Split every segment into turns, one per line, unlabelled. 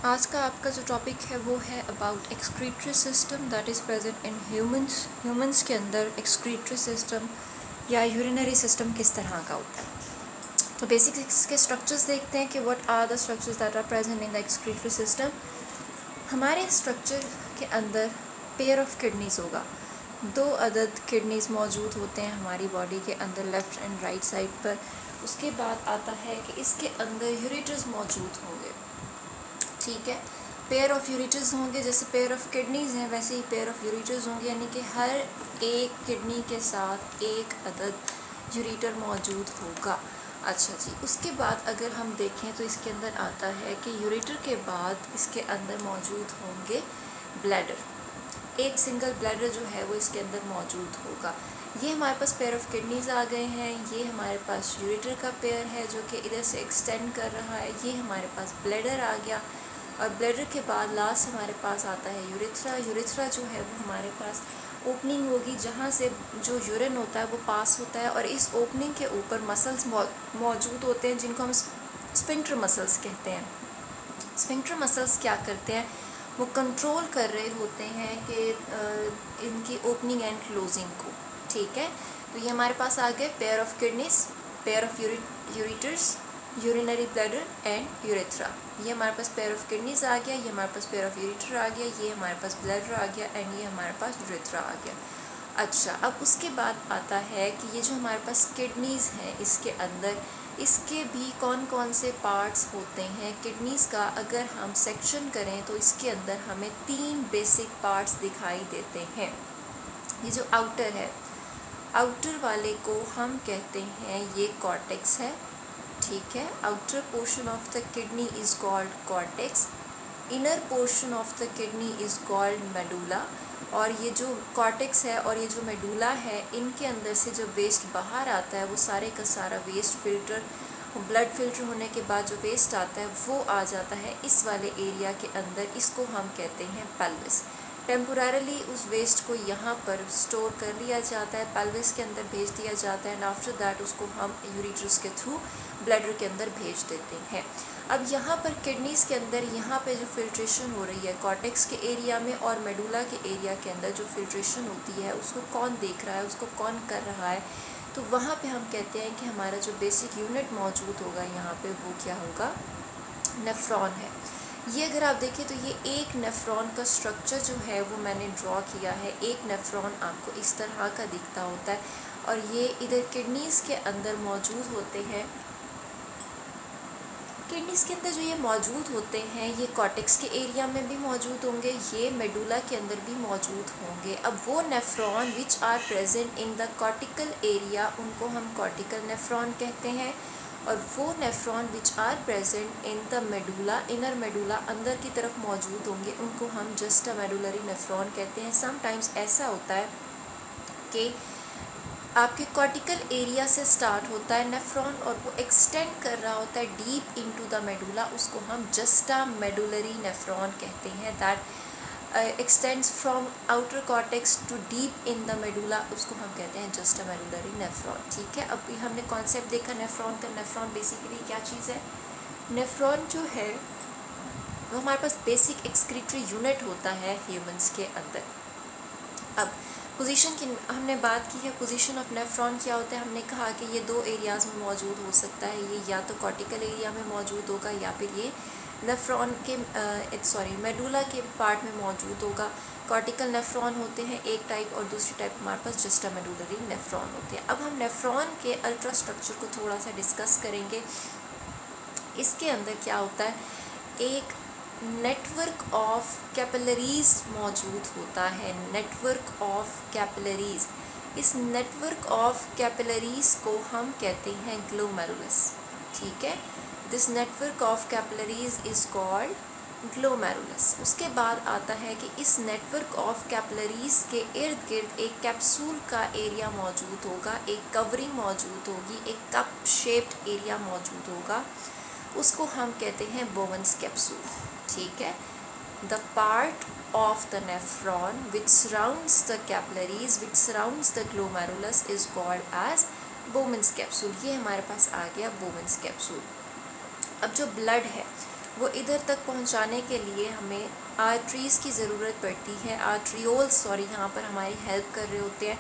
आज का आपका जो टॉपिक है वो है about excretory system that is present in humans के अंदर एक्सक्रीटरी सिस्टम या यूरिनरी सिस्टम किस तरह का होता है। तो बेसिक इसके स्ट्रक्चर्स देखते हैं कि what are the structures that are present in the excretory system. हमारे स्ट्रक्चर के अंदर पेयर ऑफ किडनीज होगा, 2 अदद किडनीज मौजूद होते हैं हमारी बॉडी के अंदर लेफ़्ट एंड राइट साइड पर। उसके बाद आता है कि इसके अंदर यूरेटर्स मौजूद होंगे, ठीक है। पेयर ऑफ यूरेटर्स होंगे, जैसे पेयर ऑफ किडनीज़ हैं वैसे ही पेयर ऑफ यूरेटर्स होंगे, यानी कि हर एक किडनी के साथ एक अदद यूरेटर मौजूद होगा। अच्छा जी, उसके बाद अगर हम देखें तो इसके अंदर आता है कि यूरेटर के बाद इसके अंदर मौजूद होंगे ब्लैडर, एक सिंगल ब्लैडर जो है वो इसके अंदर मौजूद होगा। ये हमारे पास पेयर ऑफ किडनीज़ आ गए हैं, ये हमारे पास यूरेटर का पेयर है जो कि इधर से एक्सटेंड कर रहा है, ये हमारे पास ब्लैडर आ गया। और ब्लैडर के बाद लास्ट हमारे पास आता है यूरेथ्रा। यूरेथ्रा जो है वो हमारे पास ओपनिंग होगी जहाँ से जो यूरिन होता है वो पास होता है, और इस ओपनिंग के ऊपर मसल्स मौजूद होते हैं जिनको हम स्फिंक्टर मसल्स कहते हैं। स्फिंक्टर मसल्स क्या करते हैं, वो कंट्रोल कर रहे होते हैं कि इनकी ओपनिंग एंड क्लोजिंग को, ठीक है। तो ये हमारे पास आ गए pair of kidneys, pair of ureters, urinary bladder and urethra. ये हमारे पास पेयर ऑफ किडनीज आ गया, ये हमारे पास पेयर ऑफ यूरेटर आ गया, ये हमारे पास ब्लैडर आ गया एंड ये हमारे पास यूरेथ्रा आ गया। अच्छा, अब उसके बाद आता है कि ये जो हमारे पास किडनीज़ हैं इसके अंदर, इसके भी कौन कौन से पार्ट्स होते हैं किडनीज़ का। अगर हम सेक्शन करें तो इसके अंदर हमें 3 बेसिक पार्ट्स दिखाई देते हैं। ये जो आउटर है, आउटर वाले को हम कहते हैं ये कॉर्टेक्स है, ठीक है। Outer portion of the kidney is called cortex, inner portion of the kidney is called medulla. और ये जो कॉर्टेक्स है और ये जो मेडुला है, इनके अंदर से जो वेस्ट बाहर आता है वो सारे का सारा वेस्ट फिल्टर, ब्लड फिल्टर होने के बाद जो वेस्ट आता है वो आ जाता है इस वाले एरिया के अंदर। इसको हम कहते हैं पेल्विस। टेम्पोरेरली उस वेस्ट को यहाँ पर स्टोर कर लिया जाता है, पेल्विस के अंदर भेज दिया जाता है, एंड आफ्टर दैट उसको हम यूरेटर्स के थ्रू ब्लैडर के अंदर भेज देते हैं। अब यहाँ पर किडनीज़ के अंदर यहाँ पे जो फिल्ट्रेशन हो रही है कॉर्टेक्स के एरिया में और मेडुला के एरिया के अंदर जो फिल्ट्रेशन होती है उसको कौन देख रहा है, उसको कौन कर रहा है, तो वहाँ पे हम कहते हैं कि हमारा जो बेसिक यूनिट मौजूद होगा यहाँ पे वो क्या होगा, नेफ्रॉन है। ये अगर आप देखें तो ये एक नेफ्रॉन का स्ट्रक्चर जो है वो मैंने ड्रॉ किया है। एक नेफ्रॉन आपको इस तरह का दिखता होता है और ये इधर किडनीज़ के अंदर मौजूद होते हैं। किडनीज़ के अंदर जो ये मौजूद होते हैं ये कॉर्टेक्स के एरिया में भी मौजूद होंगे, ये मेडुला के अंदर भी मौजूद होंगे। अब वो nephron which are present in the cortical area उनको हम कॉर्टिकल नेफ्रॉन कहते हैं, और वो nephron which are present in the medulla, inner medulla अंदर की तरफ मौजूद होंगे, उनको हम जस्टा मेडुलरी नेफ्रॉन कहते हैं। समटाइम्स ऐसा होता है कि आपके कॉर्टिकल एरिया से स्टार्ट होता है नेफ्रॉन और वो एक्सटेंड कर रहा होता है डीप इनटू द मेडुला, उसको हम जस्टा मेडुलरी नेफ्रॉन कहते हैं। That extends from outer cortex to deep in the medulla, उसको हम कहते हैं जस्टा मेडुलरी नेफ्रॉन, ठीक है। अभी हमने कॉन्सेप्ट देखा नेफ्रॉन का। नेफ्रॉन बेसिकली क्या चीज़ है, नेफ्रॉन जो है वो हमारे पास बेसिक एक्सक्रीटरी यूनिट होता है ह्यूमंस के अंदर। अब पोजीशन की हमने बात की है, पोजीशन ऑफ नेफ्रॉन क्या होता है, हमने कहा कि ये 2 एरियाज़ में मौजूद हो सकता है, ये या तो कॉर्टिकल एरिया में मौजूद होगा या फिर ये नेफ्रॉन के मेडुला के पार्ट में मौजूद होगा। कॉर्टिकल नेफ्रॉन होते हैं एक टाइप और दूसरी टाइप हमारे पास जस्टा मेडुलरी नेफ्रॉन होते हैं। अब हम नेफ्रॉन के अल्ट्रा स्ट्रक्चर को थोड़ा सा डिस्कस करेंगे। इसके अंदर क्या होता है, एक नेटवर्क ऑफ कैपिलरीज मौजूद होता है, नेटवर्क ऑफ कैपिलरीज। इस नेटवर्क ऑफ कैपिलरीज को हम कहते हैं ग्लोमेरुलस, ठीक है। This network of capillaries is called glomerulus. उसके बाद आता है कि इस नेटवर्क ऑफ कैपिलरीज के इर्द गिर्द एक कैप्सूल का एरिया मौजूद होगा, एक कवरिंग मौजूद होगी, एक कप शेप्ड एरिया मौजूद होगा, उसको हम कहते हैं बोवेन्स कैप्सूल, ठीक है। The part of the nephron which surrounds the capillaries, which surrounds the glomerulus is called as Bowman's capsule. ये हमारे पास आ गया बोवेन्स कैप्सूल। अब जो ब्लड है वो इधर तक पहुंचाने के लिए हमें आर्टरीज़ की ज़रूरत पड़ती है। आर्ट्रियोल्स यहाँ पर हमारी हेल्प कर रहे होते हैं।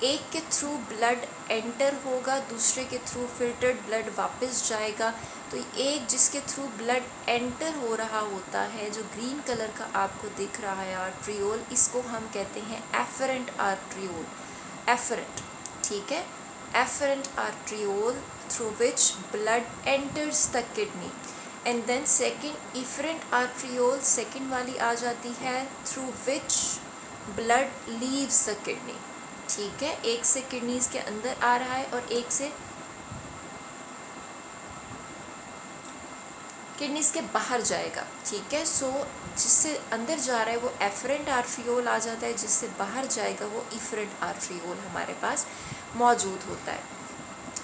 एक के थ्रू ब्लड एंटर होगा, दूसरे के थ्रू फिल्टर्ड ब्लड वापस जाएगा। तो एक जिसके थ्रू ब्लड एंटर हो रहा होता है, जो ग्रीन कलर का आपको दिख रहा है आर्ट्रियोल, इसको हम कहते हैं एफरेंट आर्ट्रियोल। एफरेंट, ठीक है, afferent arteriole through which blood enters the kidney. And then second efferent arteriole, second वाली आ जाती है, through which blood leaves the kidney. ठीक है, एक से किडनीज के अंदर आ रहा है और एक से किडनीज के बाहर जाएगा। ठीक है, सो जिससे अंदर जा रहा है वो एफरेंट आर्ट्रियोल आ जाता है, जिससे बाहर जाएगा वो इफरेंट आर्ट्रियोल हमारे पास मौजूद होता है।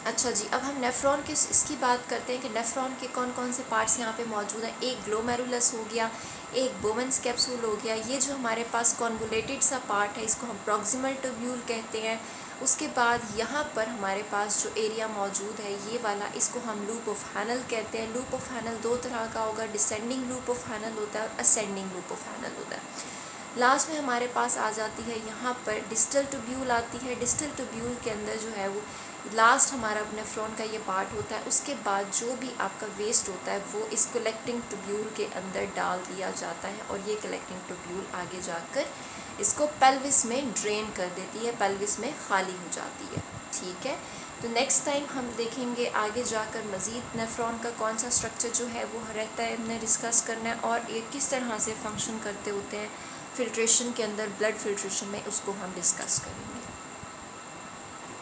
अच्छा जी, अब हम नेफ्रॉन की इसकी बात करते हैं कि नेफ्रॉन के कौन कौन से पार्ट्स यहाँ पे मौजूद हैं। एक ग्लोमेरुलस हो गया, एक बोमेंस कैप्सूल हो गया। ये जो हमारे पास कॉन्वोलेटेड सा पार्ट है, इसको हम प्रॉक्सिमल ट्यूब्यूल कहते हैं। उसके बाद यहाँ पर हमारे पास जो एरिया मौजूद है ये वाला, इसको हम लूप ऑफ हैनल कहते हैं। लूप ऑफ हैनल दो तरह का होगा, डिसेंडिंग लूप ऑफ हैनल होता है और असेंडिंग लूप ऑफ हैनल होता है। लास्ट में हमारे पास आ जाती है यहाँ पर डिस्टल ट्यूब्यूल आती है। डिस्टल ट्यूब्यूल के अंदर जो है वो लास्ट हमारा नेफ्रॉन का ये पार्ट होता है। उसके बाद जो भी आपका वेस्ट होता है वो इस कलेक्टिंग ट्यूब्यूल के अंदर डाल दिया जाता है और ये कलेक्टिंग ट्यूब्यूल आगे जाकर इसको पेल्विस में ड्रेन कर देती है, पेल्विस में खाली हो जाती है। ठीक है, तो नेक्स्ट टाइम हम देखेंगे आगे जाकर मज़ीद नेफ्रॉन का कौन सा स्ट्रक्चर जो है वो रहता है, हमने डिस्कस करना है और ये किस तरह से फंक्शन करते होते हैं फिल्ट्रेशन के अंदर, ब्लड फिल्ट्रेशन में, उसको हम डिस्कस करेंगे।